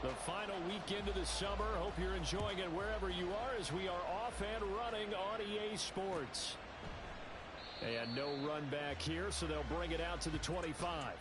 The final weekend of the summer. Hope you're enjoying it wherever you are as we are off and running on EA Sports. And no run back here, so they'll bring it out to the 25.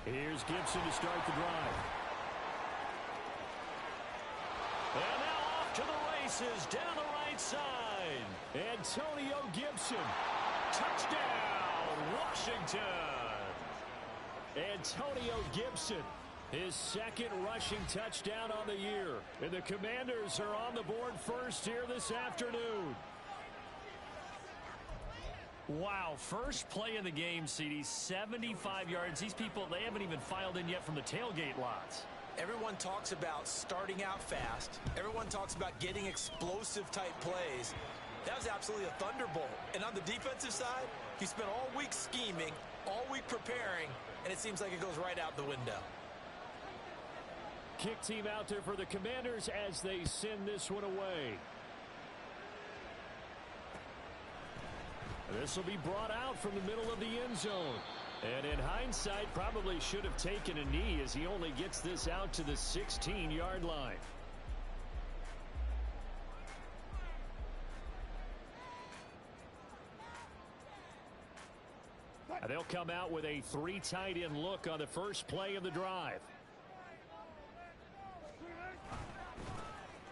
Here's Gibson to start the drive. And now off to the races down the right side. Antonio Gibson. Touchdown, Washington. Antonio Gibson, his second rushing touchdown on the year. And the Commanders are on the board first here this afternoon. Wow, first play of the game, CD, 75 yards. These people, they haven't even filed in yet from the tailgate lots. Everyone talks about starting out fast. Everyone talks about getting explosive-type plays. That was absolutely a thunderbolt. And on the defensive side, he spent all week scheming, all week preparing, and it seems like it goes right out the window. Kick team out there for the Commanders as they send this one away. This will be brought out from the middle of the end zone. And in hindsight, probably should have taken a knee as he only gets this out to the 16-yard line. They'll come out with a 3 tight end look on the first play of the drive.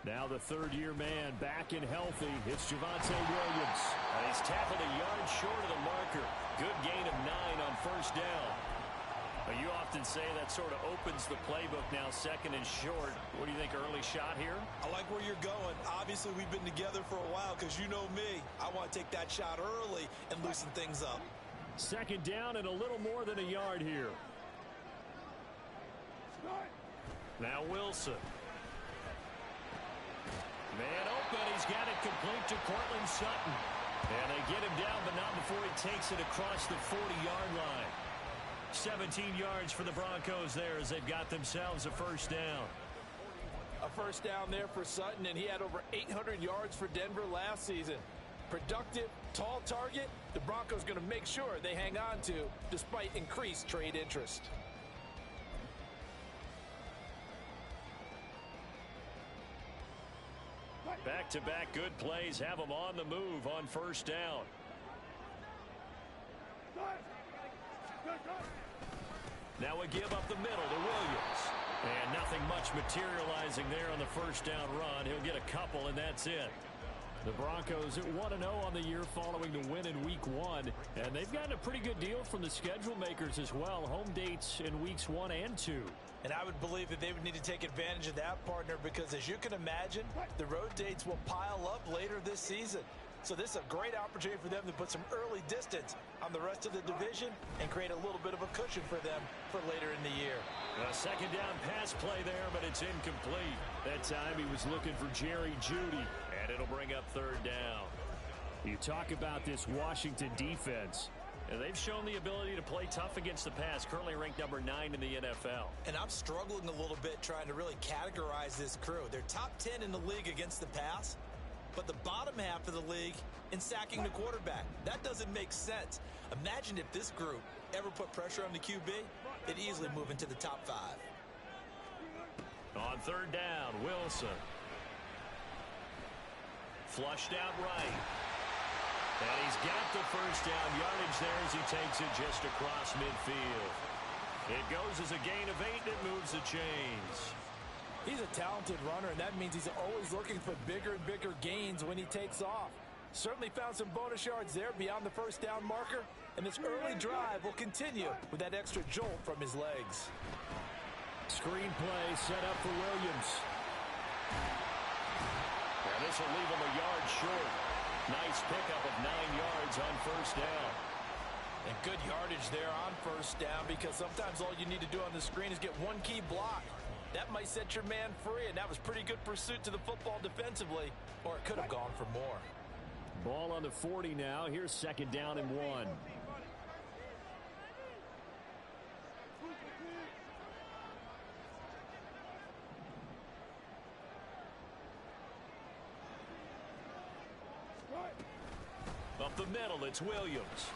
Now the third-year man back and healthy. It's Javonte Williams. And he's tackled a yard short of the marker. Good gain of 9 on first down. But you often say that sort of opens the playbook now, second and short. What do you think, early shot here? I like where you're going. Obviously, we've been together for a while because you know me. I want to take that shot early and loosen things up. Second down and a little more than a yard here. Now Wilson. Man open. He's got it complete to Cortland Sutton. And they get him down, but not before he takes it across the 40-yard line. 17 yards for the Broncos there as they've got themselves a first down. A first down there for Sutton, and he had over 800 yards for Denver last season. Productive, tall target, the Broncos going to make sure they hang on to despite increased trade interest. Back-to-back good plays have them on the move on first down. Now we give up the middle to Williams. And nothing much materializing there on the first down run. He'll get a couple, and that's it. The Broncos at 1-0 on the year following the win in Week 1. And they've gotten a pretty good deal from the schedule makers as well. Home dates in Weeks 1 and 2. And I would believe that they would need to take advantage of that, partner, because as you can imagine, the road dates will pile up later this season. So this is a great opportunity for them to put some early distance on the rest of the division and create a little bit of a cushion for them for later in the year. A second down pass play there, but it's incomplete. That time he was looking for Jerry Jeudy, and it'll bring up third down. You talk about this Washington defense. And they've shown the ability to play tough against the pass, currently ranked number 9 in the NFL. And I'm struggling a little bit trying to really categorize this crew. They're top 10 in the league against the pass, but the bottom half of the league in sacking the quarterback. That doesn't make sense. Imagine if this group ever put pressure on the QB, they'd easily move into the top 5. On third down, Wilson. Flushed out right. And he's got the first down yardage there as he takes it just across midfield. It goes as a gain of 8, and it moves the chains. He's a talented runner, and that means he's always looking for bigger and bigger gains when he takes off. Certainly found some bonus yards there beyond the first down marker, and this early drive will continue with that extra jolt from his legs. Screen play set up for Williams. And this will leave him a yard short. Nice pickup of 9 yards on first down. And good yardage there on first down, because sometimes all you need to do on the screen is get one key block. That might set your man free, and that was pretty good pursuit to the football defensively, or it could have gone for more. Ball on the 40 now. Here's second down and 1. Up the middle, it's Williams.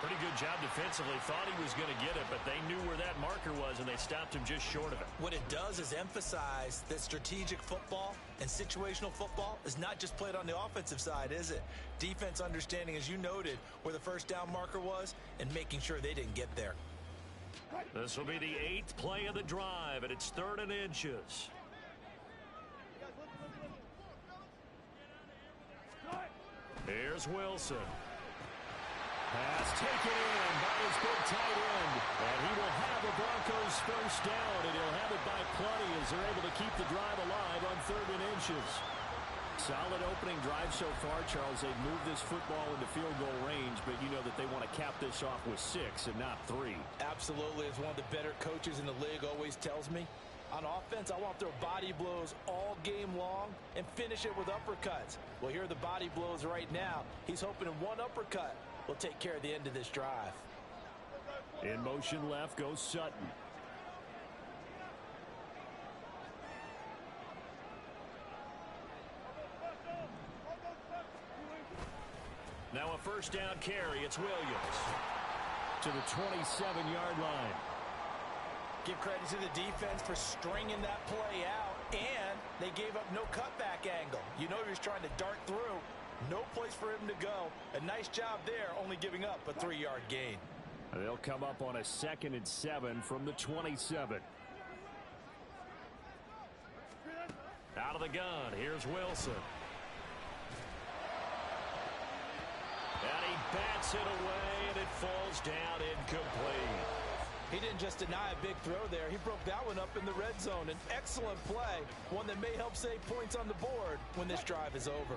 Pretty good job defensively. Thought he was going to get it, but they knew where that marker was, and they stopped him just short of it. What it does is emphasize that strategic football and situational football is not just played on the offensive side, is it? Defense understanding, as you noted, where the first down marker was and making sure they didn't get there. This will be the 8th play of the drive, and it's 3rd and inches. Here's Wilson. Pass taken in by his big tight end. And he will have the Broncos first down, and he'll have it by plenty as they're able to keep the drive alive on 3rd and inches. Solid opening drive so far, Charles. They've moved this football into field goal range, but you know that they want to cap this off with 6 and not 3. Absolutely. As one of the better coaches in the league always tells me, on offense, I want to throw body blows all game long and finish it with uppercuts. Well, here are the body blows right now. He's hoping in one uppercut will take care of the end of this drive. In motion left goes Sutton. Now a first down carry. It's Williams. To the 27-yard line. Give credit to the defense for stringing that play out, and they gave up no cutback angle. You know he was trying to dart through. No place for him to go. A nice job there, only giving up a 3-yard gain. They'll come up on a 2nd and 7 from the 27. Out of the gun, here's Wilson. And he bats it away, and it falls down incomplete. He didn't just deny a big throw there. He broke that one up in the red zone. An excellent play, one that may help save points on the board when this drive is over.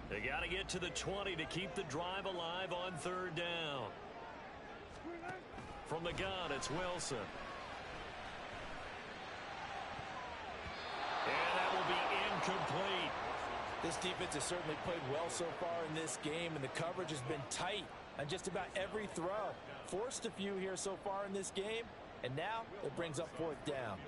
They got to get to the 20 to keep the drive alive on 3rd down. From the gun, it's Wilson. And that will be incomplete. This defense has certainly played well so far in this game, and the coverage has been tight on just about every throw. Forced a few here so far in this game, and now it brings up 4th down.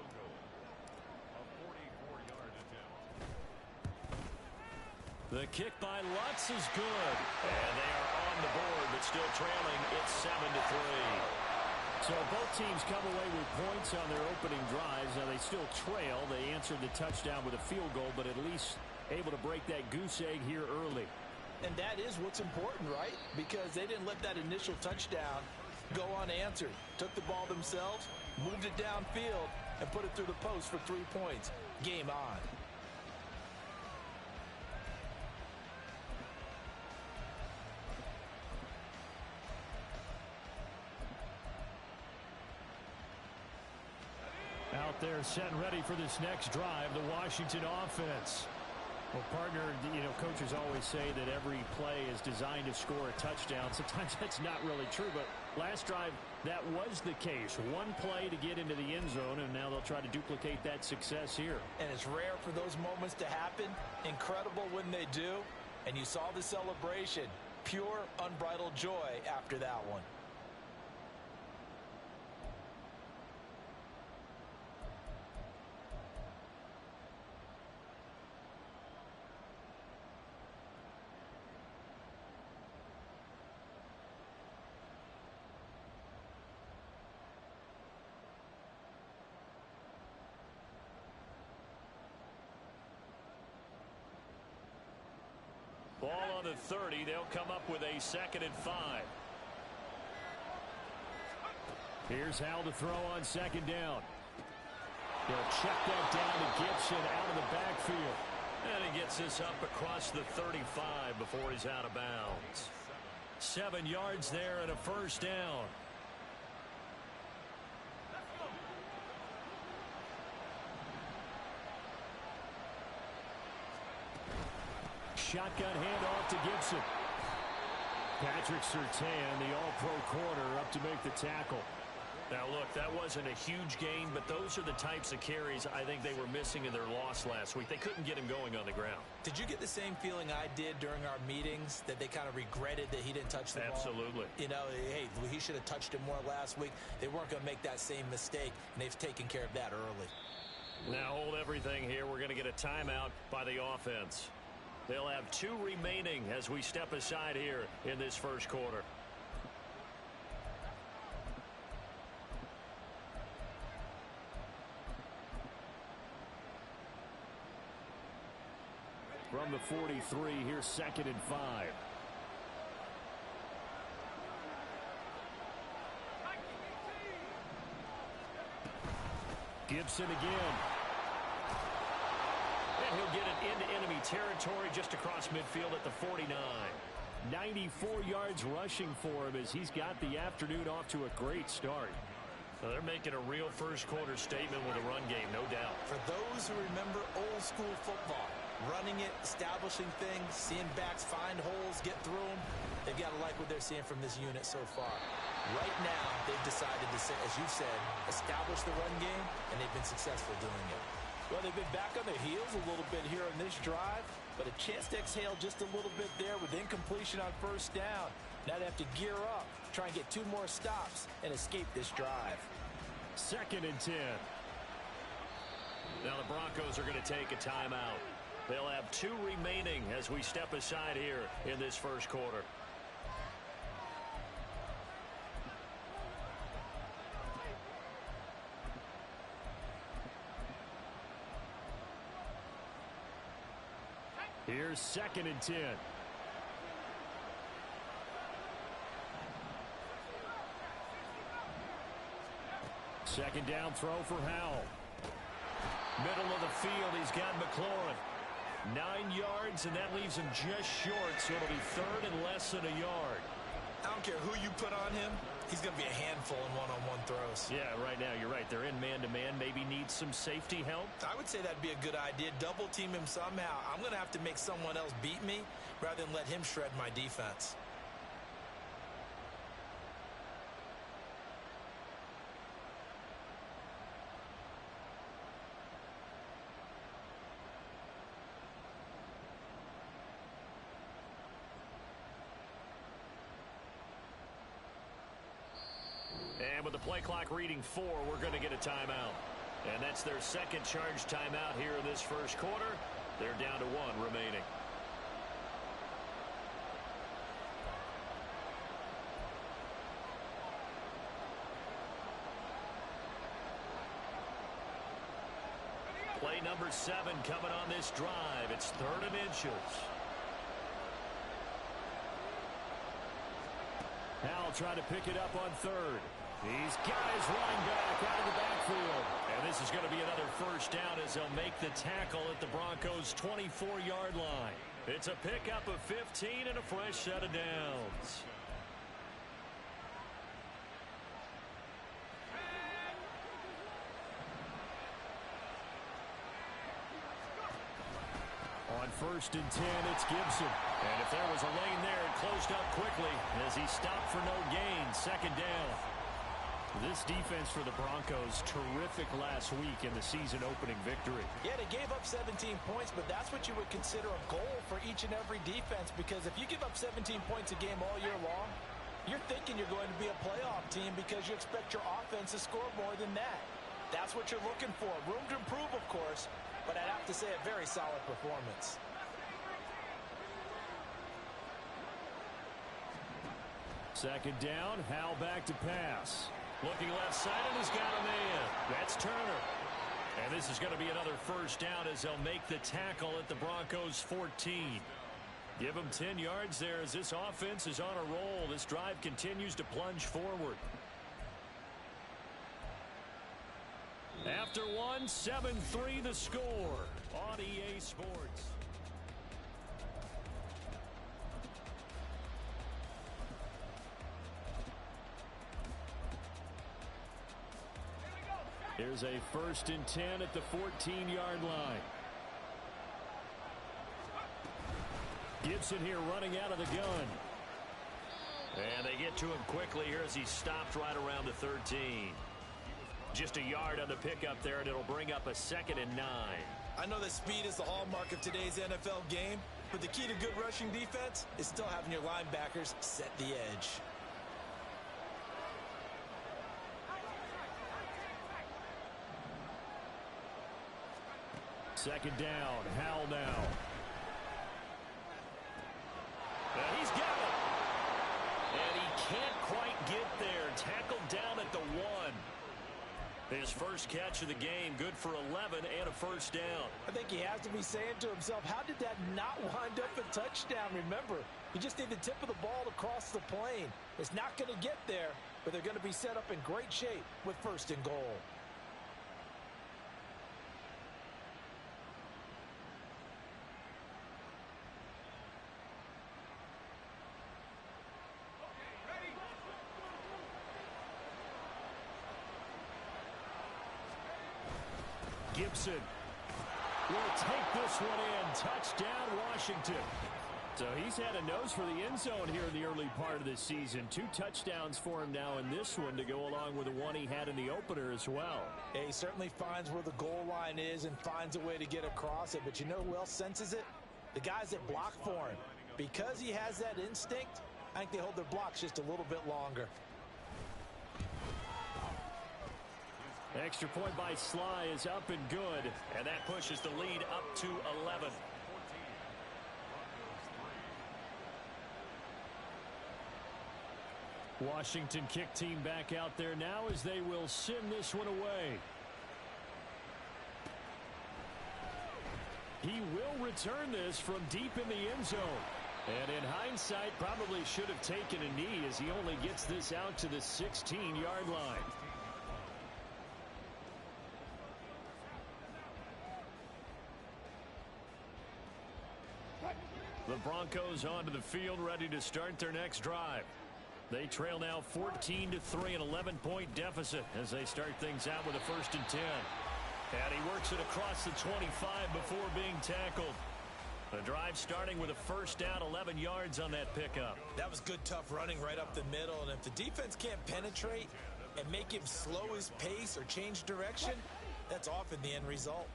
The kick by Lutz is good. And they are on the board, but still trailing. It's 7-3. So both teams come away with points on their opening drives. Now they still trail. They answered the touchdown with a field goal, but at least able to break that goose egg here early. And that is what's important, right? Because they didn't let that initial touchdown go unanswered. Took the ball themselves, moved it downfield, and put it through the post for 3 points. Game on. Out there set and ready for this next drive, the Washington offense. Well, partner, you know, coaches always say that every play is designed to score a touchdown. Sometimes that's not really true, but last drive, that was the case. One play to get into the end zone, and now they'll try to duplicate that success here. And it's rare for those moments to happen. Incredible when they do. And you saw the celebration. Pure, unbridled joy after that one. Ball on the 30. They'll come up with a 2nd and 5. Here's Hal to throw on 2nd down. They'll check that down to Gibson out of the backfield. And he gets this up across the 35 before he's out of bounds. 7 yards there and a first down. shotgun handoff to Gibson. Patrick Surtain, the all-pro corner, up to make the tackle. Now, look, that wasn't a huge gain, but those are the types of carries I think they were missing in their loss last week. They couldn't get him going on the ground. Did you get the same feeling I did during our meetings, that they kind of regretted that he didn't touch the ball? Absolutely. You know, hey, he should have touched it more last week. They weren't going to make that same mistake, and they've taken care of that early. Now hold everything here. We're going to get a timeout by the offense. They'll have 2 remaining as we step aside here in this first quarter. From the 43, here's 2nd and 5. Gibson again. And he'll get it into enemy territory just across midfield at the 49. 94 yards rushing for him as he's got the afternoon off to a great start. Well, they're making a real first quarter statement with a run game, no doubt. For those who remember old school football, running it, establishing things, seeing backs find holes, get through them, they've got to like what they're seeing from this unit so far. Right now, they've decided to, as you said, establish the run game, and they've been successful doing it. Well, they've been back on their heels a little bit here on this drive, but a chance to exhale just a little bit there with incompletion on first down. Now they have to gear up, try and get 2 more stops, and escape this drive. 2nd and 10. Now the Broncos are going to take a timeout. They'll have 2 remaining as we step aside here in this first quarter. Here's 2nd and 10. Second down throw for Howell. Middle of the field, he's got McLaurin. 9 yards, and that leaves him just short, so it'll be 3rd and less than a yard. I don't care who you put on him, he's going to be a handful in one-on-one throws. Yeah, right now, you're right. They're in man-to-man, maybe needs some safety help. I would say that'd be a good idea. Double team him somehow. I'm going to have to make someone else beat me rather than let him shred my defense. And with the play clock reading 4, we're going to get a timeout. And that's their second charge timeout here in this first quarter. They're down to 1 remaining. Play number 7 coming on this drive. It's 3rd and inches. Howell trying to pick it up on 3rd. He's got his running back out of the backfield. And this is going to be another first down as they'll make the tackle at the Broncos' 24-yard line. It's a pickup of 15 and a fresh set of downs. On 1st and 10, it's Gibson. And if there was a lane there, it closed up quickly as he stopped for no gain. 2nd down. This defense for the Broncos, terrific last week in the season-opening victory. Yeah, they gave up 17 points, but that's what you would consider a goal for each and every defense, because if you give up 17 points a game all year long, you're thinking you're going to be a playoff team because you expect your offense to score more than that. That's what you're looking for. Room to improve, of course, but I'd have to say a very solid performance. Second down, Howell back to pass. Looking left side, and he's got a man. That's Turner. And this is going to be another first down as they'll make the tackle at the Broncos' 14. Give them 10 yards there as this offense is on a roll. This drive continues to plunge forward. After 1, 7-3 the score on EA Sports. Here's a 1st and 10 at the 14-yard line. Gibson here running out of the gun. And they get to him quickly here as he stopped right around the 13. Just a yard on the pickup there, and it'll bring up a 2nd and 9. I know that speed is the hallmark of today's NFL game, but the key to good rushing defense is still having your linebackers set the edge. Second down, Howell now. And he's got it. And he can't quite get there. Tackled down at the 1. His first catch of the game, good for 11 and a first down. I think he has to be saying to himself, how did that not wind up a touchdown? Remember, you just need the tip of the ball to cross the plane. It's not going to get there, but they're going to be set up in great shape with 1st and goal. Gibson will take this one in. Touchdown, Washington. So he's had a nose for the end zone here in the early part of this season. 2 touchdowns for him now in this one to go along with the one he had in the opener as well. Yeah, he certainly finds where the goal line is and finds a way to get across it. But you know who else senses it? The guys that block for him. Because he has that instinct, I think they hold their blocks just a little bit longer. Extra point by Sly is up and good. And that pushes the lead up to 11. Washington kick team back out there now as they will send this one away. He will return this from deep in the end zone. And in hindsight, probably should have taken a knee as he only gets this out to the 16-yard line. The Broncos onto the field, ready to start their next drive. They trail now 14-3, an 11-point deficit as they start things out with a 1st and 10. And he works it across the 25 before being tackled. The drive starting with a first down, 11 yards on that pickup. That was good, tough running right up the middle. And if the defense can't penetrate and make him slow his pace or change direction, that's often the end result.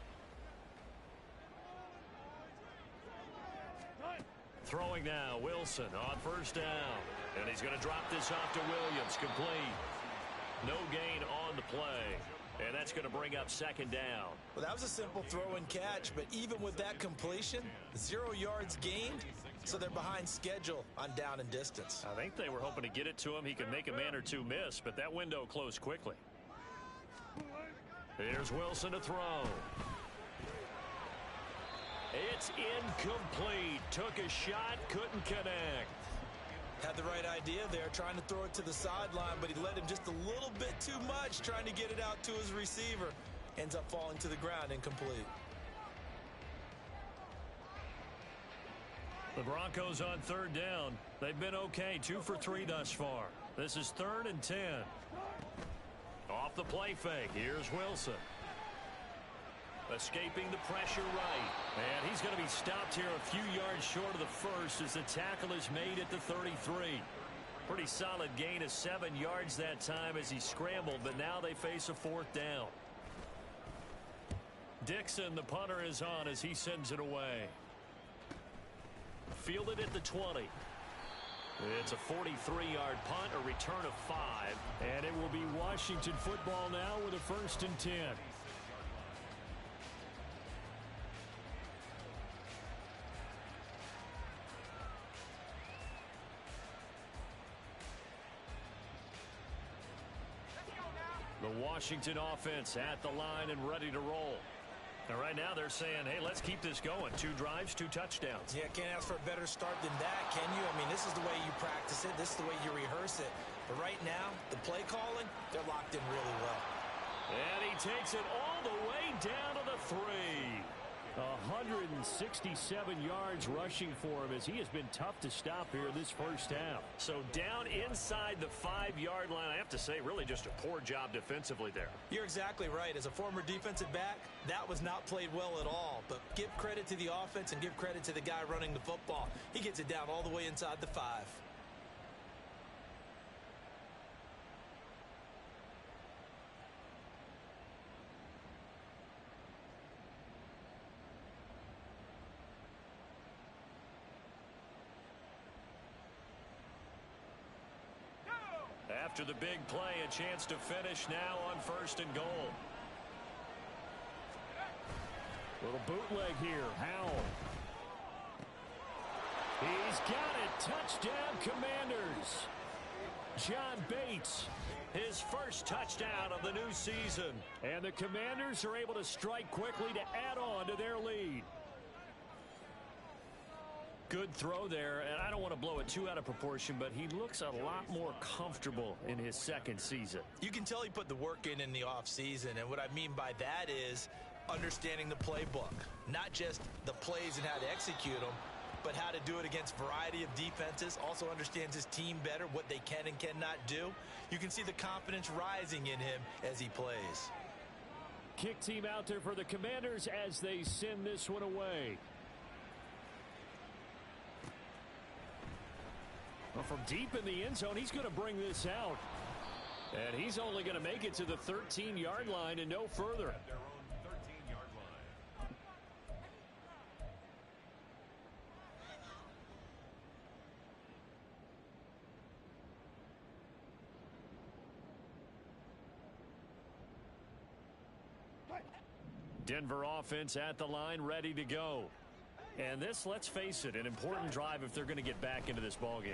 Throwing now, Wilson on first down. And he's going to drop this off to Williams, complete. No gain on the play. And that's going to bring up 2nd down. Well, that was a simple throw and catch, but even with that completion, 0 yards gained, so they're behind schedule on down and distance. I think they were hoping to get it to him. He could make a man or two miss, but that window closed quickly. Here's Wilson to throw. It's incomplete. Took a shot, couldn't connect. Had the right idea there, trying to throw it to the sideline, but he led him just a little bit too much, trying to get it out to his receiver. Ends up falling to the ground, incomplete. The Broncos on 3rd down. They've been okay, 2 for 3 thus far. This is 3rd and 10. Off the play fake, here's Wilson. Escaping the pressure right. And he's going to be stopped here a few yards short of the first as the tackle is made at the 33. Pretty solid gain of 7 yards that time as he scrambled, but now they face a 4th down. Dixon, the punter, is on as he sends it away. Fielded at the 20. It's a 43-yard punt, a return of 5. And it will be Washington football now with a 1st and 10. The Washington offense at the line and ready to roll. And right now they're saying, hey, let's keep this going. 2 drives, 2 touchdowns. Yeah, can't ask for a better start than that, can you? I mean, this is the way you practice it. This is the way you rehearse it. But right now, the play calling, they're locked in really well. And he takes it all the way down to the 3. 167 yards rushing for him as he has been tough to stop here this first half. So down inside the 5-yard line, I have to say, really just a poor job defensively there. You're exactly right. As a former defensive back, that was not played well at all. But give credit to the offense and give credit to the guy running the football. He gets it down all the way inside the 5. After the big play, a chance to finish now on 1st and goal. Little bootleg here. Howell. He's got it. Touchdown, Commanders. John Bates, his first touchdown of the new season. And the Commanders are able to strike quickly to add on to their lead. Good throw there, and I don't want to blow it too out of proportion, but he looks a lot more comfortable in his second season. You can tell he put the work in the offseason, and what I mean by that is understanding the playbook. Not just the plays and how to execute them, but how to do it against a variety of defenses. Also understands his team better, what they can and cannot do. You can see the confidence rising in him as he plays. Kick team out there for the Commanders as they send this one away. Well, from deep in the end zone, he's going to bring this out. And he's only going to make it to the 13-yard line and no further. Denver offense at the line, ready to go. And this, let's face it, an important drive if they're going to get back into this ballgame.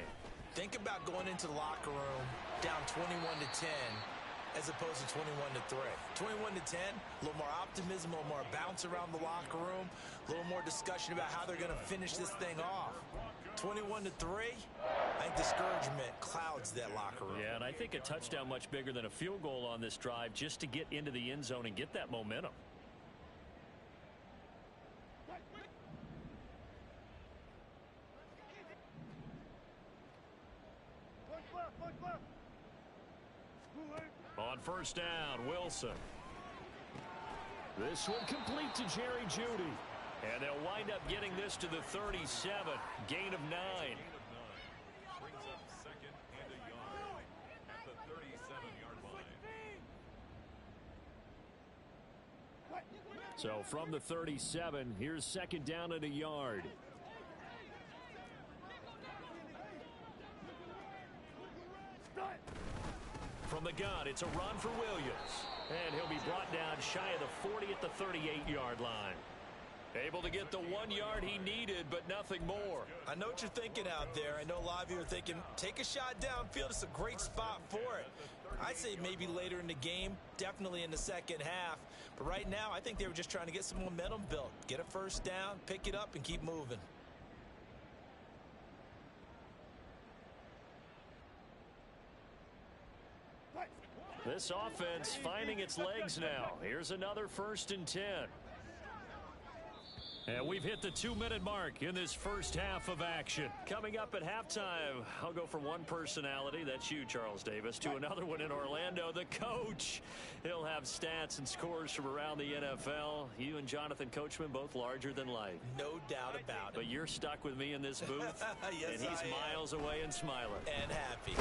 Think about going into the locker room down 21-10 as opposed to 21-3. 21-10, a little more optimism, a little more bounce around the locker room, a little more discussion about how they're going to finish this thing off. 21-3, I think discouragement clouds that locker room. Yeah, and I think a touchdown much bigger than a field goal on this drive just to get into the end zone and get that momentum. On 1st down, Wilson. This one complete to Jerry Jeudy. And they'll wind up getting this to the 37. Gain of 9. Brings up 2nd and a yard at the 37-yard line. So from the 37, here's 2nd down and a yard. From the gun, it's a run for Williams. And he'll be brought down shy of the 40 at the 38-yard line. Able to get the 1 yard he needed, but nothing more. I know what you're thinking out there. I know a lot of you are thinking, take a shot downfield. It's a great spot for it. I'd say maybe later in the game, definitely in the second half. But right now, I think they were just trying to get some momentum built. Get a 1st down, pick it up, and keep moving. This offense finding its legs now. Here's another 1st and 10. And we've hit the 2-minute mark in this first half of action. Coming up at halftime, I'll go from one personality, that's you, Charles Davis, to another one in Orlando, the coach. He'll have stats and scores from around the NFL. You and Jonathan Coachman both larger than life. No doubt about it. But you're stuck with me in this booth, yes, and he's miles away and smiling. And happy.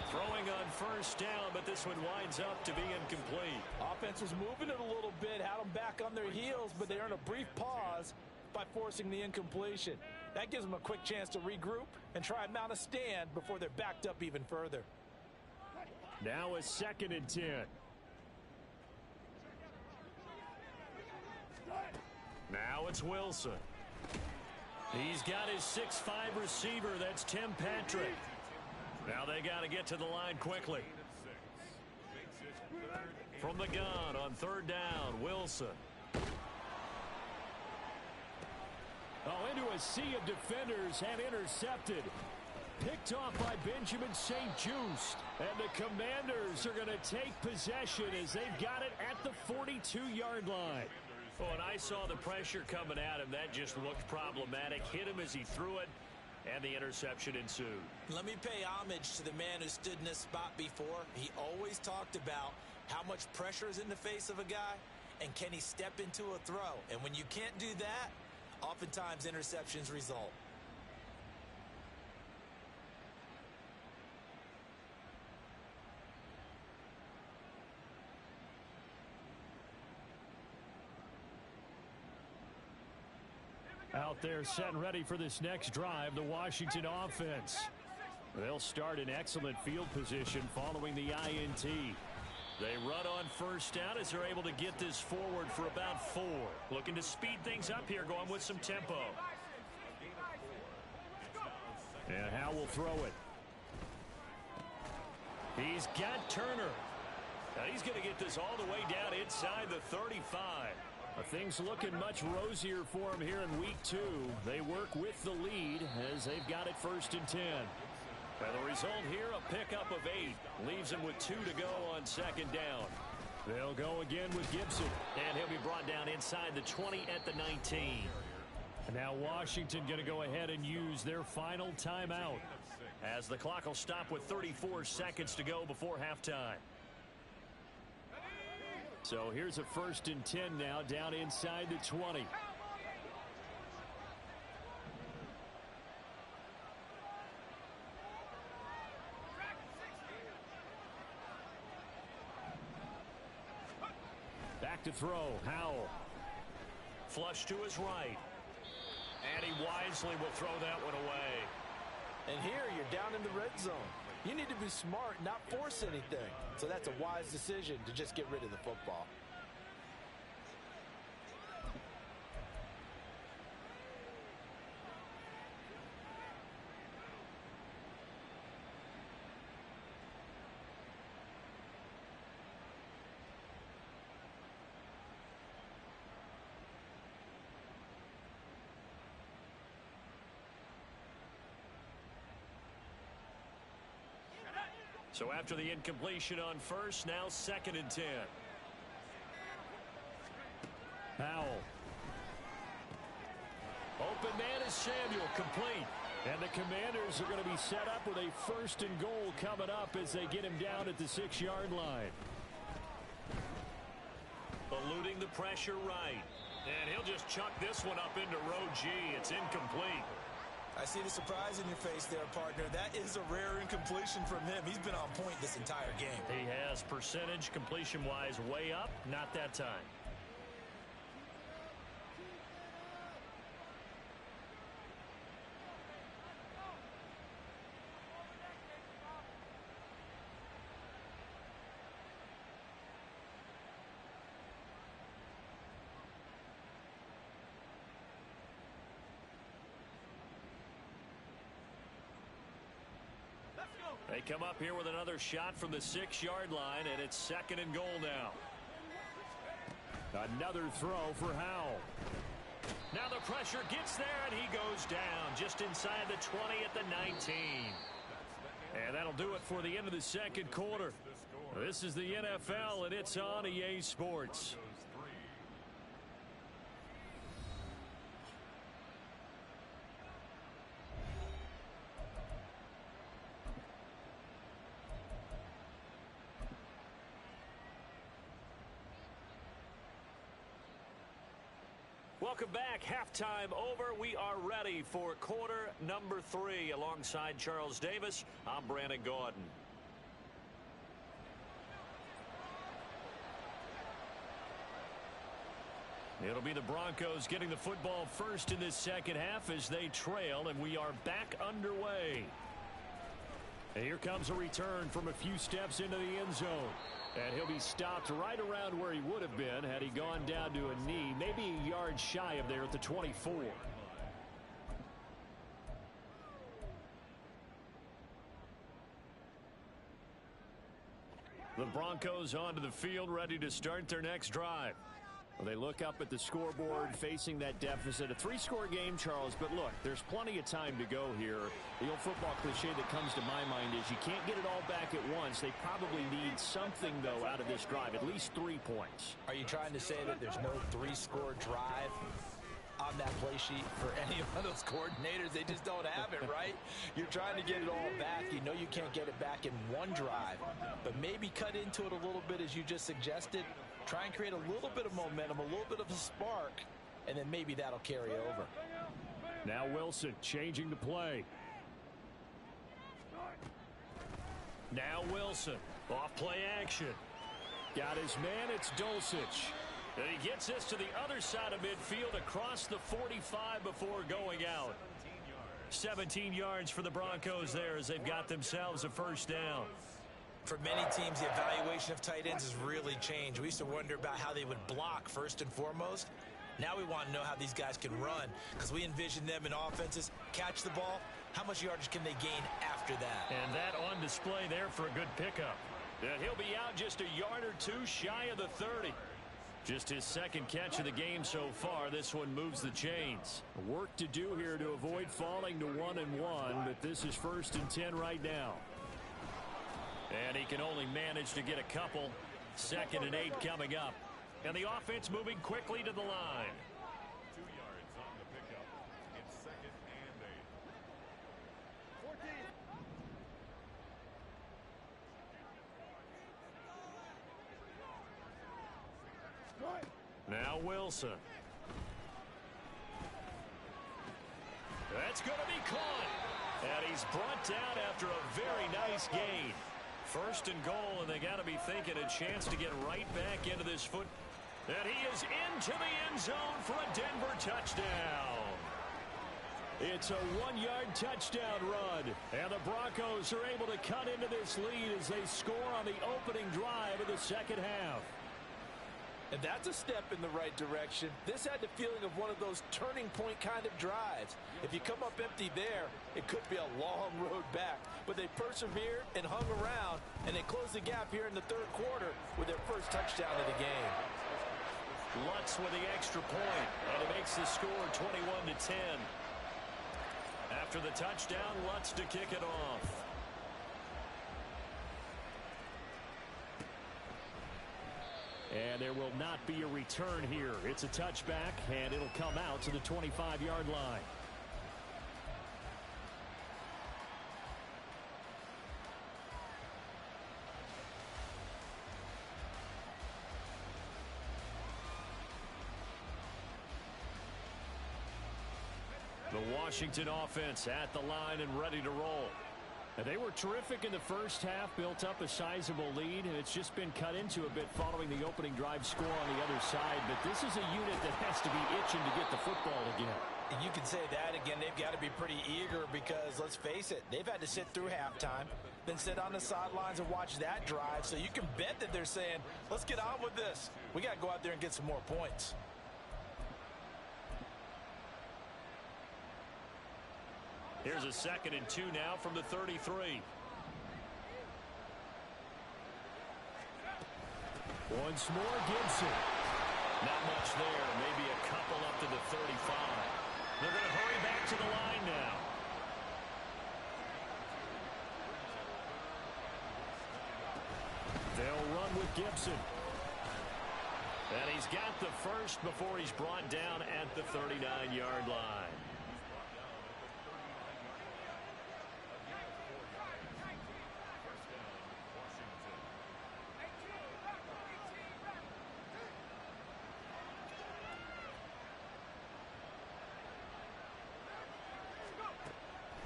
Throwing on 1st down, but this one winds up to be incomplete. Offense was moving it a little bit, had them back on their heels, but they earned a brief pause by forcing the incompletion. That gives them a quick chance to regroup and try and mount a stand before they're backed up even further. Now a 2nd and 10. Now it's Wilson. He's got his 6'5" receiver, that's Tim Patrick. Now they got to get to the line quickly. From the gun on 3rd down, Wilson. Oh, into a sea of defenders and intercepted. Picked off by Benjamin St-Juste. And the Commanders are going to take possession as they've got it at the 42-yard line. Well, when I saw the pressure coming at him, that just looked problematic. Hit him as he threw it, and the interception ensued. Let me pay homage to the man who stood in this spot before. He always talked about how much pressure is in the face of a guy, and can he step into a throw? And when you can't do that, oftentimes interceptions result. Out there set and ready for this next drive, the Washington offense. They'll start in excellent field position following the INT. They run on first down as they're able to get this forward for about 4. Looking to speed things up here, going with some tempo. And Howe will throw it. He's got Turner. Now he's going to get this all the way down inside the 35. Things looking much rosier for him here in week 2. They work with the lead as they've got it 1st and 10. And the result here, a pickup of 8. Leaves him with 2 to go on 2nd down. They'll go again with Gibson. And he'll be brought down inside the 20 at the 19. And now Washington going to go ahead and use their final timeout, as the clock will stop with 34 seconds to go before halftime. So here's a 1st and 10 now, down inside the 20. Back to throw, Howell. Flush to his right. And he wisely will throw that one away. And here you're down in the red zone. You need to be smart, not force anything. So that's a wise decision to just get rid of the football. So after the incompletion on first, now 2nd and 10. Howell. Open man is Samuel, complete. And the Commanders are going to be set up with a 1st and goal coming up as they get him down at the 6-yard line. Eluding the pressure right. And he'll just chuck this one up into row G. It's incomplete. I see the surprise in your face there, partner. That is a rare incompletion from him. He's been on point this entire game. He has, percentage completion-wise way up, not that time. They come up here with another shot from the 6-yard line, and it's 2nd and goal now. Another throw for Howell. Now the pressure gets there, and he goes down just inside the 20 at the 19. And that'll do it for the end of the 2nd quarter. This is the NFL, and it's on EA Sports. Welcome back. Halftime over. We are ready for quarter number 3. Alongside Charles Davis, I'm Brandon Gordon. It'll be the Broncos getting the football first in this 2nd half as they trail, and we are back underway. And here comes a return from a few steps into the end zone. And he'll be stopped right around where he would have been had he gone down to a knee, maybe a yard shy of there at the 24. The Broncos onto the field, ready to start their next drive. Well, they look up at the scoreboard facing that deficit. A 3-score game, Charles, but look, there's plenty of time to go here. The old football cliche that comes to my mind is you can't get it all back at once. They probably need something, though, out of this drive, at least 3 points. Are you trying to say that there's no 3-score drive on that play sheet for any of those coordinators? They just don't have it, right? You're trying to get it all back. You know you can't get it back in one drive, but maybe cut into it a little bit as you just suggested. Try and create a little bit of momentum, a little bit of a spark, and then maybe that'll carry over. Now Wilson changing the play. Now Wilson, off play action. Got his man, it's Dulcich. And he gets this to the other side of midfield across the 45 before going out. 17 yards for the Broncos there as they've got themselves a first down. For many teams, the evaluation of tight ends has really changed. We used to wonder about how they would block first and foremost. Now we want to know how these guys can run, because we envision them in offenses catch the ball. How much yardage can they gain after that? And that on display there for a good pickup. And he'll be out just a yard or two shy of the 30. Just his second catch of the game so far. This one moves the chains. Work to do here to avoid falling to 1-1, but this is 1st and 10 right now. And he can only manage to get a couple. 2nd and 8 coming up. And the offense moving quickly to the line. 2 yards on the pickup. It's 2nd and 8. Now Wilson. That's going to be caught. And he's brought down after a very nice gain. 1st and goal, and they got to be thinking a chance to get right back into this foot. And he is into the end zone for a Denver touchdown. It's a 1-yard touchdown run. And the Broncos are able to cut into this lead as they score on the opening drive of the second half. And that's a step in the right direction. This had the feeling of one of those turning point kind of drives. If you come up empty there, it could be a long road back. But they persevered and hung around, and they closed the gap here in the 3rd quarter with their first touchdown of the game. Lutz with the extra point, and it makes the score 21-10. After the touchdown, Lutz to kick it off. And there will not be a return here. It's a touchback, and it'll come out to the 25-yard line. The Washington offense at the line and ready to roll. And they were terrific in the first half, built up a sizable lead, and it's just been cut into a bit following the opening drive score on the other side. But this is a unit that has to be itching to get the football again. And you can say that again. They've got to be pretty eager because, let's face it, they've had to sit through halftime, then sit on the sidelines and watch that drive. So you can bet that they're saying, let's get on with this. We got to go out there and get some more points. Here's a 2nd and 2 now from the 33. Once more, Gibson. Not much there. Maybe a couple up to the 35. They're going to hurry back to the line now. They'll run with Gibson. And he's got the first before he's brought down at the 39-yard line.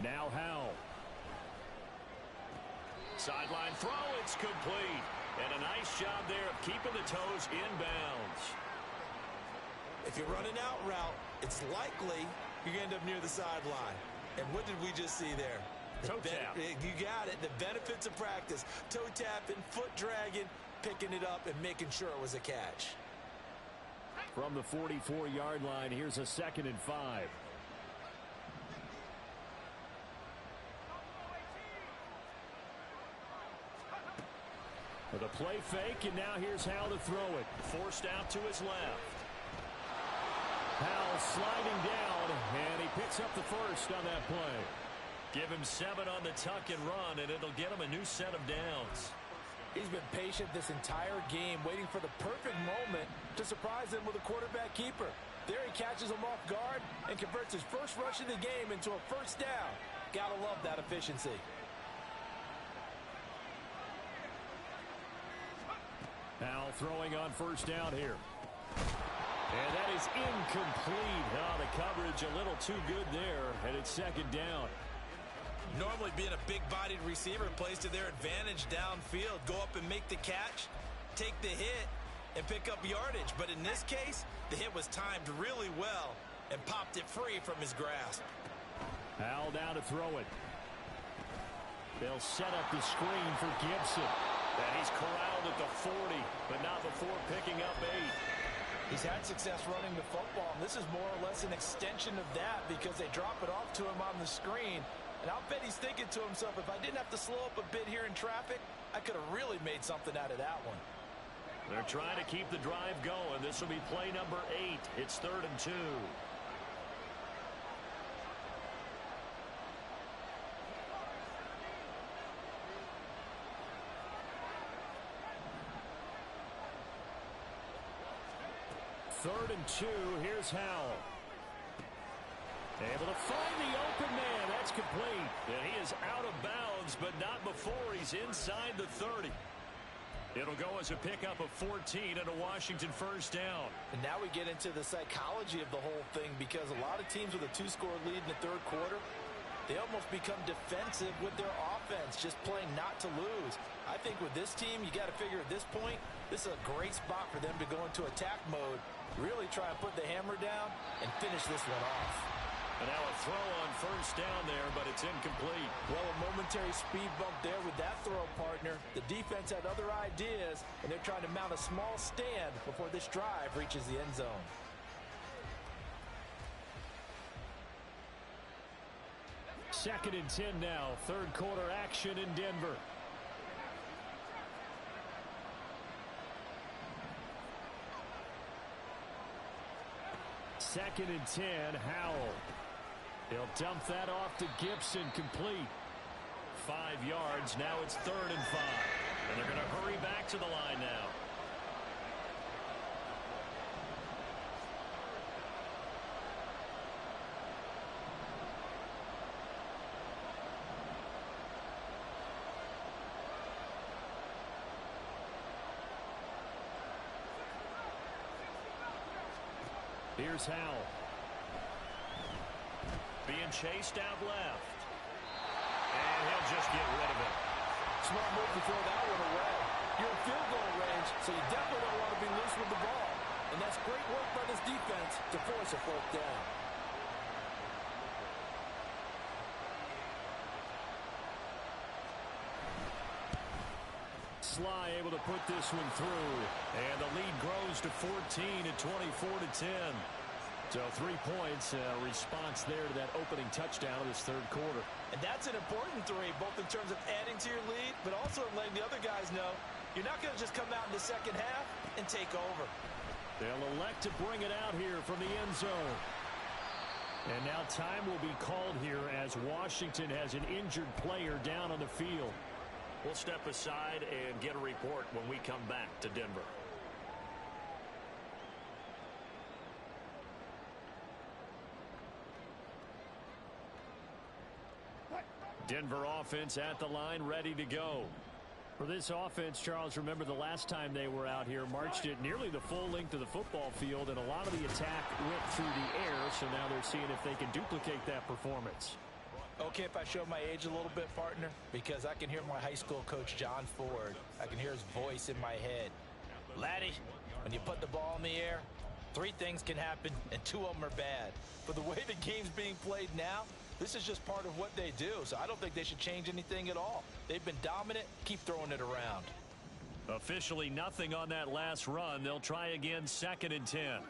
Now Howell. Sideline throw, it's complete. And a nice job there of keeping the toes inbounds. If you're running out route, it's likely you're going to end up near the sideline. And what did we just see there? Toe tap. You got it. The benefits of practice. Toe tapping, foot dragging, picking it up, and making sure it was a catch. From the 44-yard line, here's a 2nd and 5. With a play fake, and now here's how to throw it. Forced out to his left. Howell sliding down, and he picks up the first on that play. Give him 7 on the tuck and run, and it'll get him a new set of downs. He's been patient this entire game, waiting for the perfect moment to surprise them with a quarterback keeper. There he catches him off guard and converts his first rush of the game into a first down. Gotta love that efficiency. Howell throwing on first down here. And that is incomplete. Oh, the coverage a little too good there, and it's second down. Normally being a big-bodied receiver plays to their advantage downfield. Go up and make the catch, take the hit, and pick up yardage. But in this case, the hit was timed really well and popped it free from his grasp. Howell down to throw it. They'll set up the screen for Gibson. And he's corralled at the 40, but not before picking up 8. He's had success running the football, and this is more or less an extension of that because they drop it off to him on the screen. And I'll bet he's thinking to himself, if I didn't have to slow up a bit here in traffic, I could have really made something out of that one. They're trying to keep the drive going. This will be play number 8. It's 3rd and 2. Third and 2. Here's Howell. Able to find the open man. That's complete. And he is out of bounds, but not before he's inside the 30. It'll go as a pickup of 14 and a Washington first down. And now we get into the psychology of the whole thing because a lot of teams with a 2-score lead in the third quarter, they almost become defensive with their offense, just playing not to lose. I think with this team, you got to figure at this point, this is a great spot for them to go into attack mode, really try and put the hammer down and finish this one off. And now a throw on first down there, but it's incomplete. Well, a momentary speed bump there with that throw, partner. The defense had other ideas, and they're trying to mount a small stand before this drive reaches the end zone. Second and 10 now. Third quarter action in Denver. Second and 10, Howell. He'll dump that off to Gibson, complete. 5 yards, now it's 3rd and 5. And they're going to hurry back to the line now. Here's Howell. Being chased out left. And he'll just get rid of it. Smart move to throw that one away. You're in field goal range, so you definitely don't want to be loose with the ball. And that's great work by this defense to force a 4th down. Sly able to put this one through. And the lead grows to 14 at 24-10. So 3 points, response there to that opening touchdown of this third quarter. And that's an important 3, both in terms of adding to your lead, but also in letting the other guys know you're not going to just come out in the second half and take over. They'll elect to bring it out here from the end zone. And now time will be called here as Washington has an injured player down on the field. We'll step aside and get a report when we come back to Denver. Denver offense at the line, ready to go. For this offense, Charles, remember the last time they were out here, marched it nearly the full length of the football field, and a lot of the attack went through the air, so now they're seeing if they can duplicate that performance. Okay, if I show my age a little bit, partner, because I can hear my high school coach, John Ford. I can hear his voice in my head. Laddie, when you put the ball in the air, 3 things can happen, and 2 of them are bad. For the way the game's being played now, this is just part of what they do, so I don't think they should change anything at all. They've been dominant. Keep throwing it around. Officially nothing on that last run. They'll try again, 2nd and 10.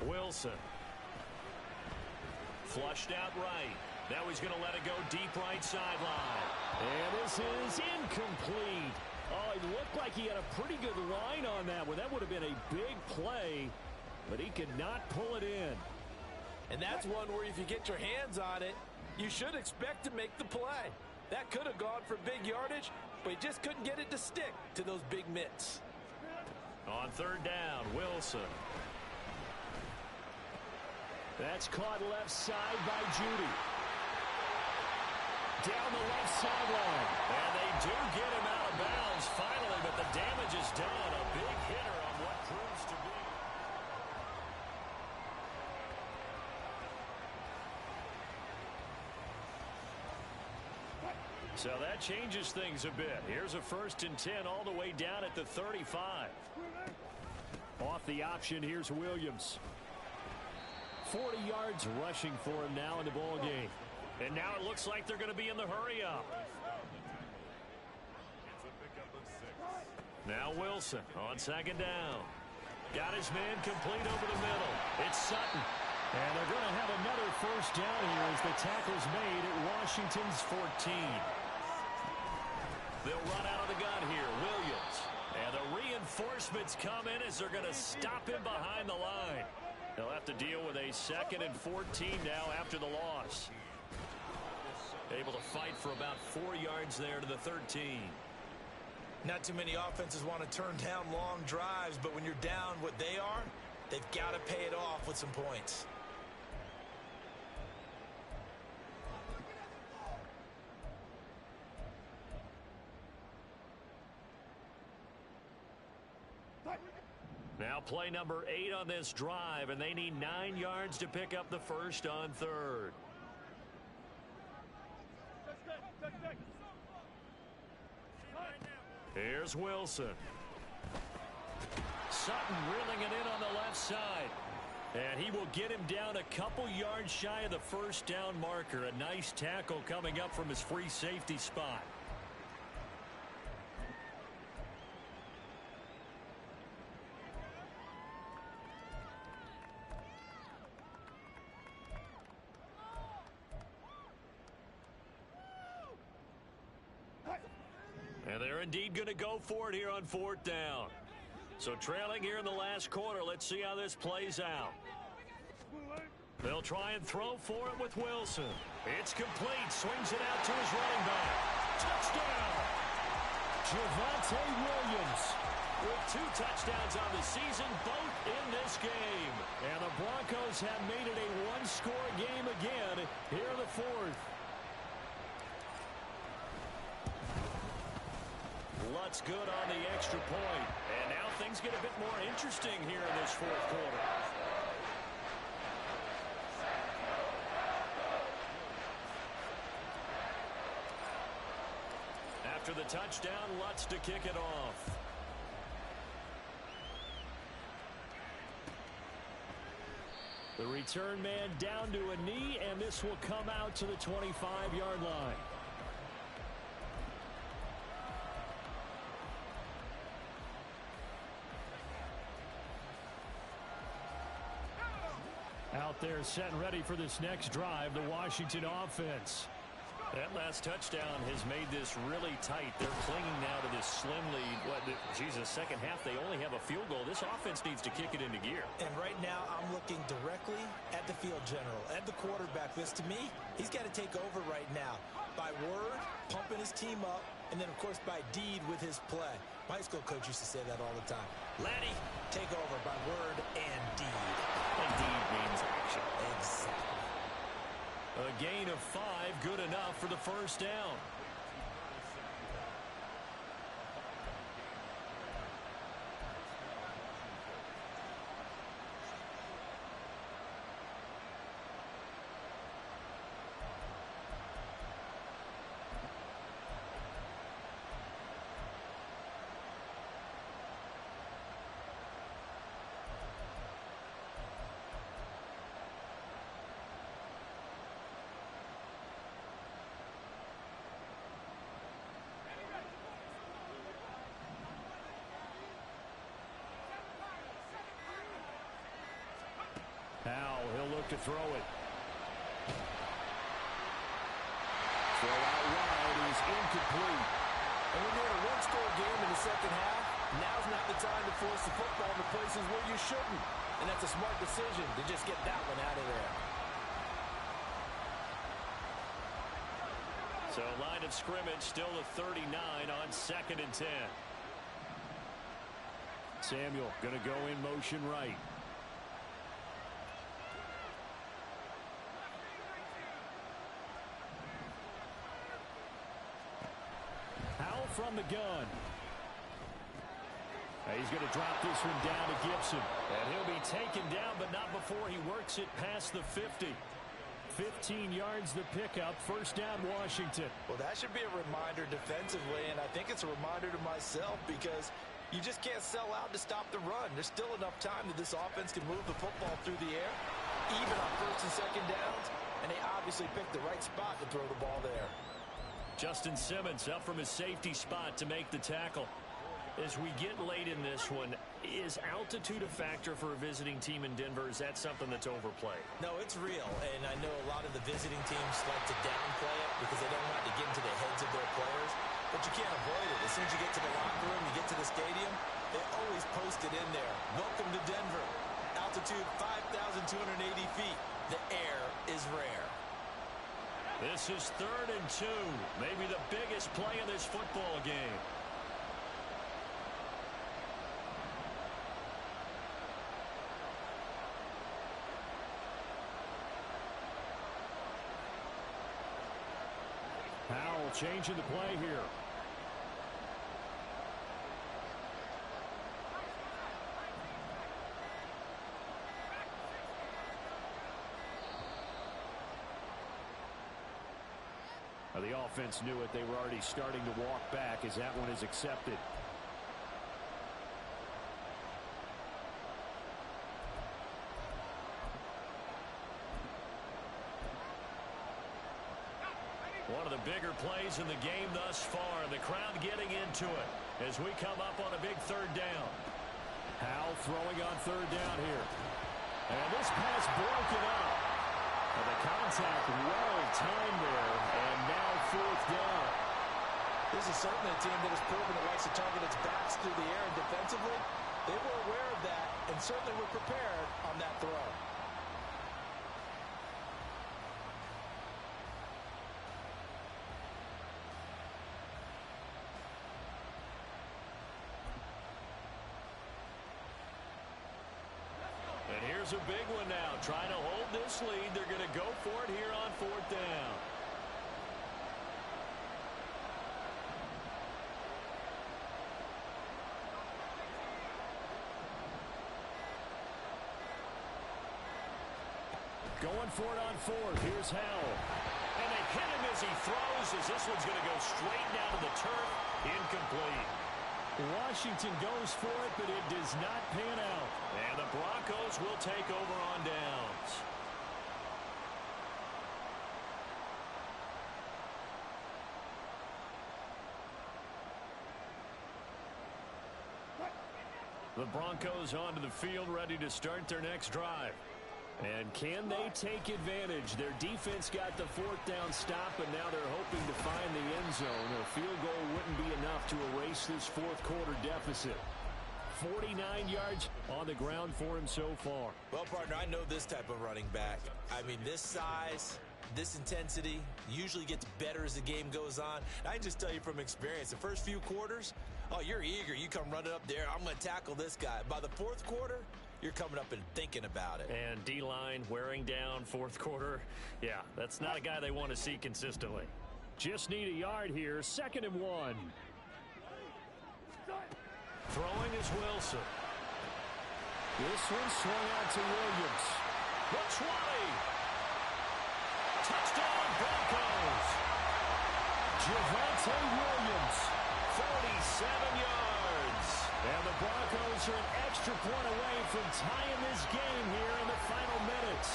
Wilson. Flushed out right. Now he's going to let it go deep right sideline. And this is incomplete. Oh, it looked like he had a pretty good line on that one. That would have been a big play, but he could not pull it in. And that's one where if you get your hands on it, you should expect to make the play. That could have gone for big yardage, but he just couldn't get it to stick to those big mitts. On third down, Wilson. That's caught left side by Judy. Down the left sideline. And they do get him out of bounds finally, but the damage is done. A big hitter on what proves to be. So that changes things a bit. Here's a 1st and 10 all the way down at the 35. Off the option, here's Williams. 40 yards rushing for him now in the ball game. And now it looks like they're going to be in the hurry-up. Now Wilson on 2nd down. Got his man complete over the middle. It's Sutton. And they're going to have another 1st down here as the tackle's made at Washington's 14. They'll run out of the gun here. Williams. And the reinforcements come in as they're going to stop him behind the line. They'll have to deal with a 2nd and 14 now after the loss. Able to fight for about 4 yards there to the 13. Not too many offenses want to turn down long drives, but when you're down what they are, they've got to pay it off with some points. Now play number 8 on this drive, and they need 9 yards to pick up the 1st on 3rd. Here's Wilson. Sutton reeling it in on the left side. And he will get him down a couple yards shy of the 1st down marker. A nice tackle coming up from his free safety spot. And they're indeed going to go for it here on 4th down. So trailing here in the last quarter. Let's see how this plays out. They'll try and throw for it with Wilson. It's complete. Swings it out to his running back. Touchdown! Javonte Williams with 2 touchdowns on the season, both in this game. And the Broncos have made it a one-score game again here in the 4th. Lutz good on the extra point. And now things get a bit more interesting here in this 4th quarter. After the touchdown, Lutz to kick it off. The return man down to a knee, and this will come out to the 25-yard line. Out there set and ready for this next drive, the Washington offense. That last touchdown has made this really tight. They're clinging now to this slim lead. Second half, they only have a field goal. This offense needs to kick it into gear. And right now, I'm looking directly at the field general, at the quarterback. This, to me, he's got to take over right now. By word, pumping his team up, and then, of course, by deed with his play. My high school coach used to say that all the time. Laddie, take over by word and deed. And deed means action. Exactly. A gain of 5, good enough for the 1st down. Now he'll look to throw it. Throw out wide is incomplete. And when you're in a one-score game in the second half, now's not the time to force the football to places where you shouldn't. And that's a smart decision to just get that one out of there. So line of scrimmage still a 39 on 2nd and 10. Samuel going to go in motion right. Howell from the gun. He's going to drop this one down to Gibson. And he'll be taken down, but not before he works it past the 50. 15 yards the pickup. First down, Washington. Well, that should be a reminder defensively, and I think it's a reminder to myself because you just can't sell out to stop the run. There's still enough time that this offense can move the football through the air, even on first and second downs, and they obviously picked the right spot to throw the ball there. Justin Simmons up from his safety spot to make the tackle. As we get late in this one, is altitude a factor for a visiting team in Denver? Is that something that's overplayed? No, it's real, and I know a lot of the visiting teams like to downplay it because they don't want to get into the heads of their players, but you can't avoid it. As soon as you get to the locker room, you get to the stadium, they always post it in there. Welcome to Denver. Altitude 5,280 feet. The air is rare. This is 3rd and 2. Maybe the biggest play of this football game. Howell changing the play here. Now the offense knew it. They were already starting to walk back as that one is accepted. One of the bigger plays in the game thus far. The crowd getting into it as we come up on a big 3rd down. Howell throwing on 3rd down here. And this pass broken up. And the contact well timed there. And now 4th down. This is certainly a team that has proven it likes to target its backs through the air, and defensively, they were aware of that and certainly were prepared on that throw. And here's a big one now. Trying to hold this lead. They're going to go for it here on 4th down. Going for it on 4th. Here's Howell. And they hit him as he throws, as this one's going to go straight down to the turf. Incomplete. Washington goes for it, but it does not pan out. And the Broncos will take over on downs. The Broncos onto the field, ready to start their next drive. And can they take advantage? Their defense got the 4th down stop, and now they're hoping to find the end zone. A field goal wouldn't be enough to erase this 4th quarter deficit. 49 yards on the ground for him so far. Well, partner, I know this type of running back. I mean, this size, this intensity usually gets better as the game goes on. I can just tell you from experience, the first few quarters, oh, you're eager. You come running up there. I'm going to tackle this guy. By the 4th quarter, you're coming up and thinking about it. And D-line wearing down 4th quarter. Yeah, that's not a guy they want to see consistently. Just need a yard here. 2nd and 1. Throwing is Wilson. This one swung out to Williams. The 20. Touchdown Broncos. Javonte Williams. 47 yards. And the Broncos are an extra point away from tying this game here in the final minutes.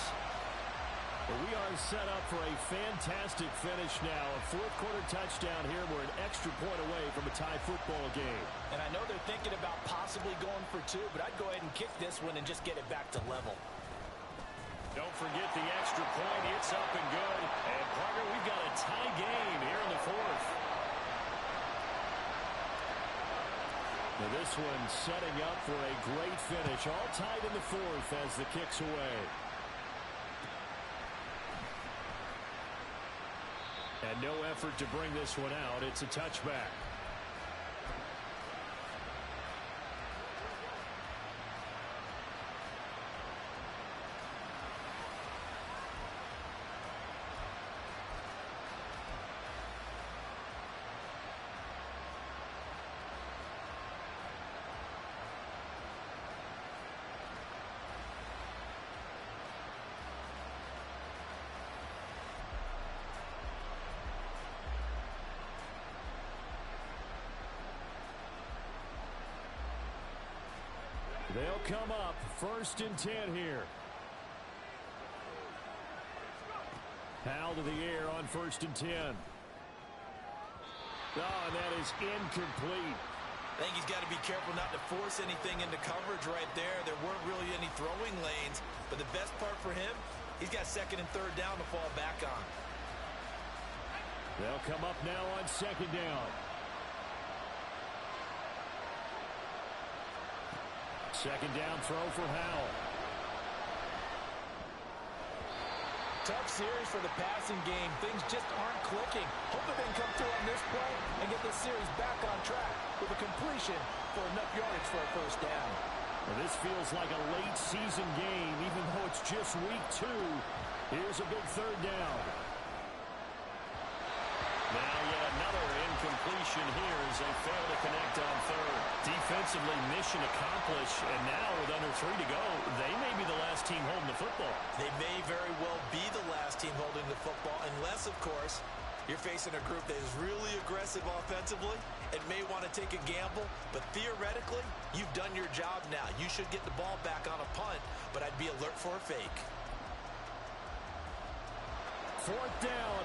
But we are set up for a fantastic finish now. A 4th quarter touchdown here. We're an extra point away from a tie football game. And I know they're thinking about possibly going for 2, but I'd go ahead and kick this one and just get it back to level. Don't forget the extra point. It's up and good. And, partner, we've got a tie game here in the 4th. Now this one setting up for a great finish. All tied in the fourth as the kick's away. And no effort to bring this one out. It's a touchback. They'll come up 1st and 10 here. Howell to the air on 1st and 10. Oh, and that is incomplete. I think he's got to be careful not to force anything into coverage right there. There weren't really any throwing lanes, but the best part for him, he's got 2nd and 3rd down to fall back on. They'll come up now on 2nd down. 2nd down throw for Howell. Tough series for the passing game. Things just aren't clicking. Hope they can come through on this play and get this series back on track with a completion for enough yardage for a 1st down. Well, this feels like a late season game, even though it's just week 2. Here's a big 3rd down. Now yet another incompletion here as they fail to connect on 3rd. Defensively, mission accomplished, and now with under 3 to go, they may be the last team holding the football. They may very well be the last team holding the football, unless, of course, you're facing a group that is really aggressive offensively and may want to take a gamble, but theoretically, you've done your job now. You should get the ball back on a punt, but I'd be alert for a fake. 4th down,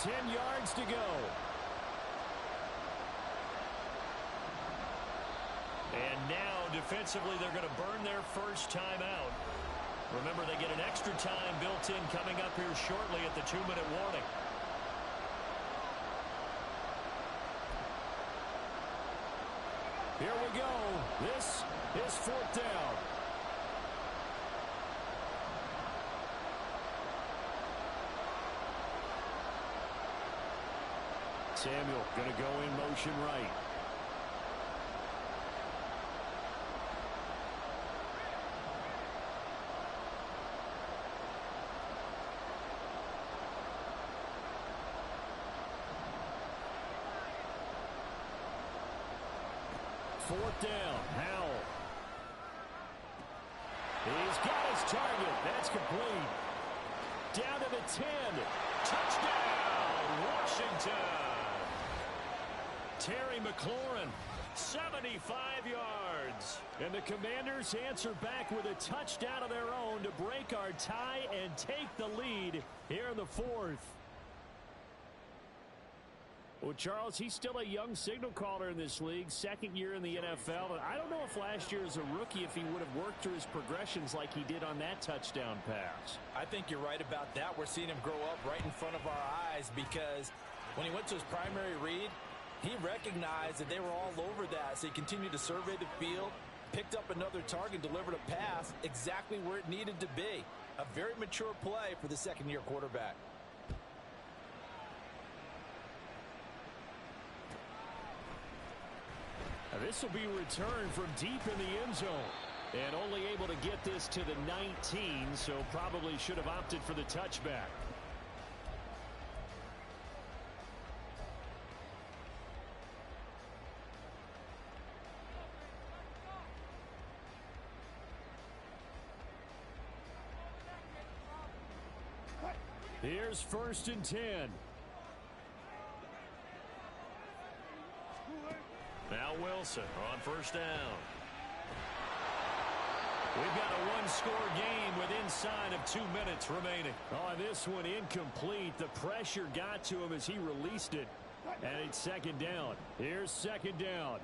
10 yards to go. And now, defensively, they're going to burn their 1st time out. Remember, they get an extra time built in coming up here shortly at the 2-minute warning. Here we go. This is 4th down. Samuel going to go in motion right. Fourth down, Howell. He's got his target. That's complete. Down to the 10. Touchdown, Washington. Terry McLaurin, 75 yards. And the Commanders answer back with a touchdown of their own to break our tie and take the lead here in the 4th. Well, Charles, he's still a young signal caller in this league, 2nd year in the NFL. And I don't know if last year as a rookie, if he would have worked through his progressions like he did on that touchdown pass. I think you're right about that. We're seeing him grow up right in front of our eyes because when he went to his primary read, he recognized that they were all over that. So he continued to survey the field, picked up another target, delivered a pass exactly where it needed to be. A very mature play for the 2nd-year quarterback. This will be returned from deep in the end zone. And only able to get this to the 19, so probably should have opted for the touchback. Here's 1st and 10. Now Wilson on 1st down. We've got a one-score game with inside of 2 minutes remaining. On this one, incomplete. The pressure got to him as he released it. And it's 2nd down. Here's 2nd down.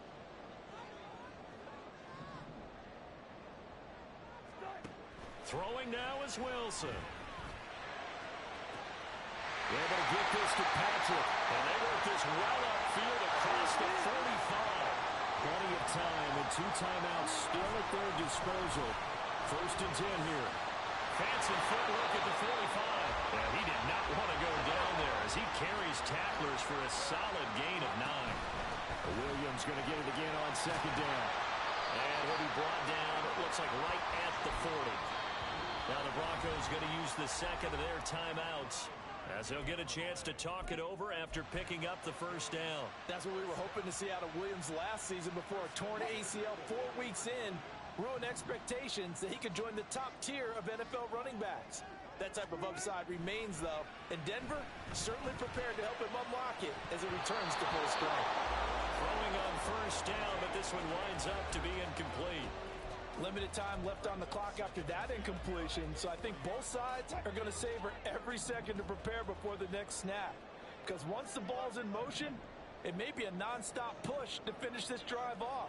Throwing now is Wilson. Able to get this to Patrick. And they work this well upfield across the 45. Plenty of time and 2 timeouts still at their disposal. 1st and 10 here. Fancy footwork at the 45. Yeah, he did not want to go down there as he carries tacklers for a solid gain of 9. Williams going to get it again on 2nd down. And he'll be brought down, it looks like right at the 40. Now the Broncos going to use the second of their timeouts as they'll get a chance to talk it over after picking up the 1st down. That's what we were hoping to see out of Williams last season before a torn ACL 4 weeks in ruined expectations that he could join the top tier of NFL running backs. That type of upside remains, though, and Denver certainly prepared to help him unlock it as it returns to full strength. Throwing on 1st down, but this one winds up to be incomplete. Limited time left on the clock after that incompletion, so I think both sides are going to savor every second to prepare before the next snap. Because once the ball's in motion, it may be a nonstop push to finish this drive off.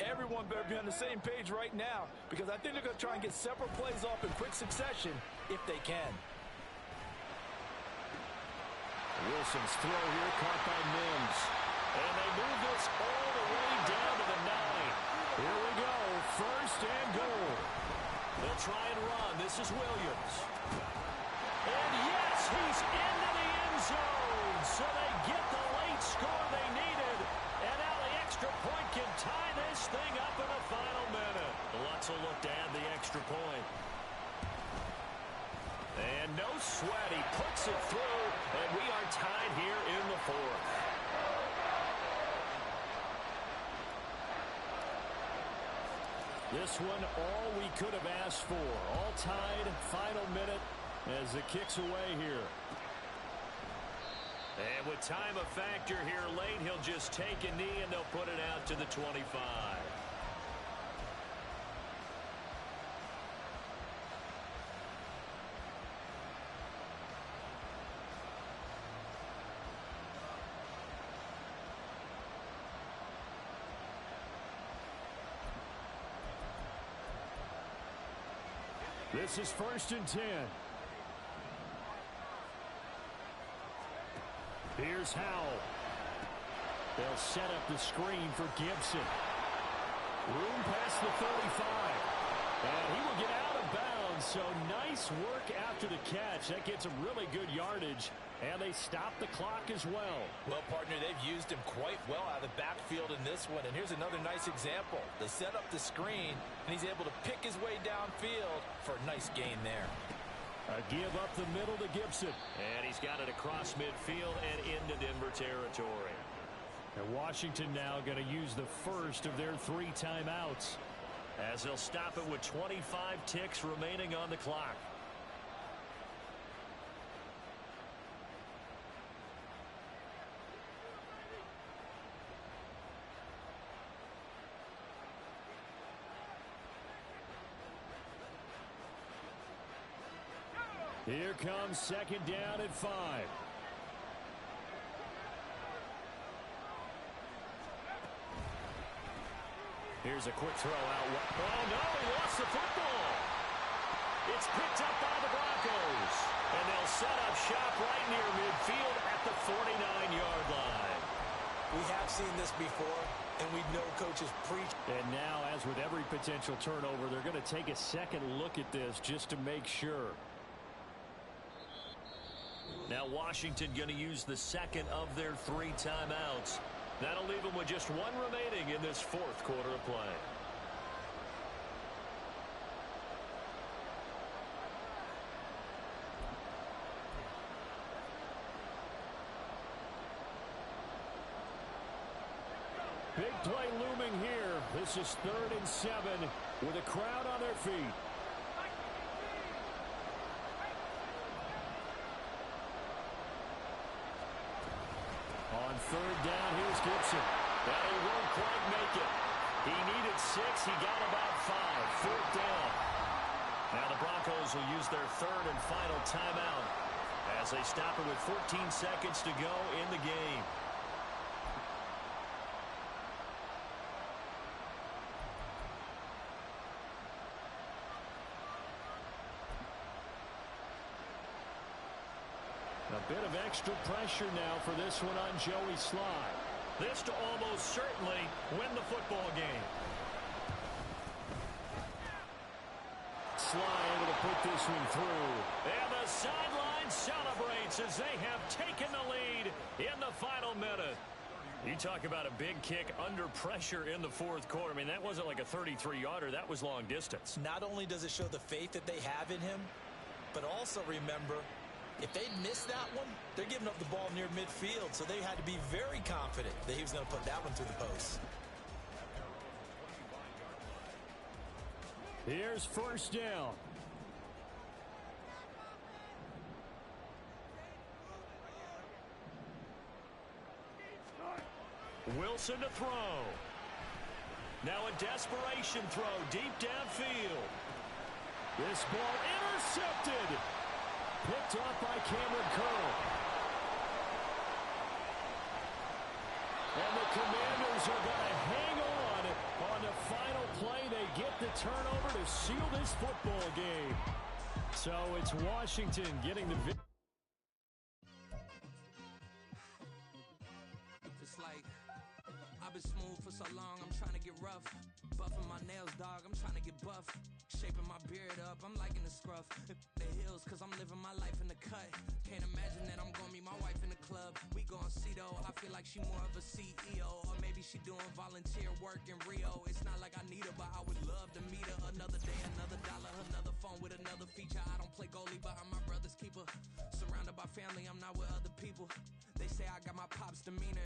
Everyone better be on the same page right now, because I think they're going to try and get several plays off in quick succession if they can. Wilson's throw here caught by Mims. And they move this all the way down to the 9. Here we go, 1st and goal. They'll try and run. This is Williams. And yes, he's into the end zone. So they get the late score they needed. And now the extra point can tie this thing up in the final minute. Lutz will look to add the extra point. And no sweat. He puts it through. And we are tied here in the 4th. This one all we could have asked for. All tied, final minute as it kicks away here. And with time a factor here late, he'll just take a knee and they'll put it out to the 25. This is 1st and 10. Here's Howell. They'll set up the screen for Gibson. Room past the 35. And he will get out of bounds, so nice work after the catch. That gets him really good yardage, and they stop the clock as well. Well, partner, they've used him quite well out of the backfield in this one, and here's another nice example. They set up the screen, and he's able to pick his way downfield for a nice gain there. A give up the middle to Gibson. And he's got it across midfield and into Denver territory. And Washington now going to use the 1st of their 3 timeouts, as they'll stop it with 25 ticks remaining on the clock. Here comes 2nd down at 5. Here's a quick throw out. Oh, no, he lost the football. It's picked up by the Broncos. And they'll set up shop right near midfield at the 49-yard line. We have seen this before, and we know coaches preach. And now, as with every potential turnover, they're going to take a second look at this just to make sure. Now Washington going to use the 2nd of their 3 timeouts. That'll leave them with just 1 remaining in this 4th quarter of play. Big play looming here. This is 3rd and 7 with a crowd on their feet. On 3rd down, here's Gibson. But he won't quite make it. He needed 6. He got about 5. 4th down. Now the Broncos will use their 3rd and final timeout as they stop it with 14 seconds to go in the game. A bit of extra pressure now for this one on Joey Sly. This to almost certainly win the football game. Sly able to put this one through. And the sideline celebrates as they have taken the lead in the final minute. You talk about a big kick under pressure in the fourth quarter. I mean, that wasn't like a 33-yarder. That was long distance. Not only does it show the faith that they have in him, but also remember, if they'd missed that one, they're giving up the ball near midfield, so they had to be very confident that he was going to put that one through the post. Here's first down. Wilson to throw. Now a desperation throw deep downfield. This ball intercepted. Picked off by Cameron Curl. And the Commanders are going to hang on the final play. They get the turnover to seal this football game. So it's Washington getting the victory. It's like I've been smooth for so long, I'm trying to get rough. Buffing my nails, dog, I'm trying to get buff. Shaping my beard up, I'm liking the scruff. The hills, cause I'm living my life in the cut. Can't imagine that I'm gonna meet my wife in the club. We gon' see though, I feel like she more of a CEO. Or maybe she doing volunteer work in Rio. It's not like I need her, but I would love to meet her. Another day, another dollar, another phone with another feature. I don't play goalie, but I'm my brother's keeper. Surrounded by family, I'm not with other people. They say I got my pop's demeanor.